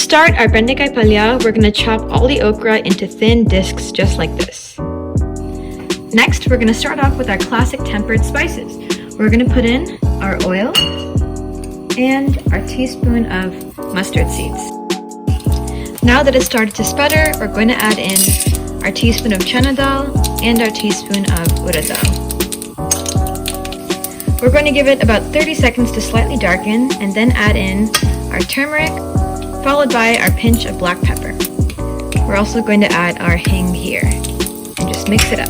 start our Bendekai Palya, we're going to chop all the okra into thin discs just like this. Next, we're going to start off with our classic tempered spices. We're going to put in our oil and our teaspoon of mustard seeds. Now that it's started to sputter, we're going to add in our teaspoon of chana dal and our teaspoon of urad dal. We're going to give it about 30 seconds to slightly darken and then add in our turmeric, followed by our pinch of black pepper. We're also going to add our hing here and just mix it up.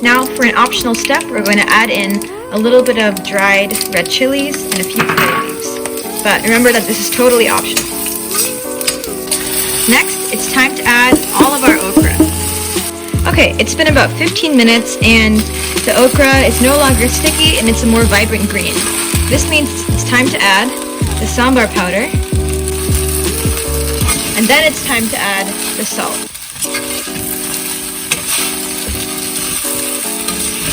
Now for an optional step, we're going to add in a little bit of dried red chilies and a few curry leaves. But remember that this is totally optional. Next, it's time to add all of our okra. Okay, it's been about 15 minutes and the okra is no longer sticky and it's a more vibrant green. This means it's time to add the sambar powder, and then it's time to add the salt.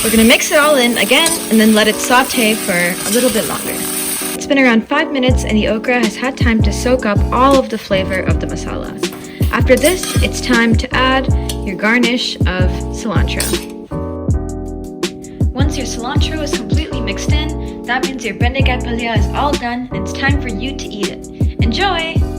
We're going to mix it all in again and then let it saute for a little bit longer. It's been around 5 minutes and the okra has had time to soak up all of the flavor of the masala. After this, it's time to add your garnish of cilantro. Once your cilantro is completely mixed in, that means your Bendekai Palya is all done and it's time for you to eat it. Enjoy!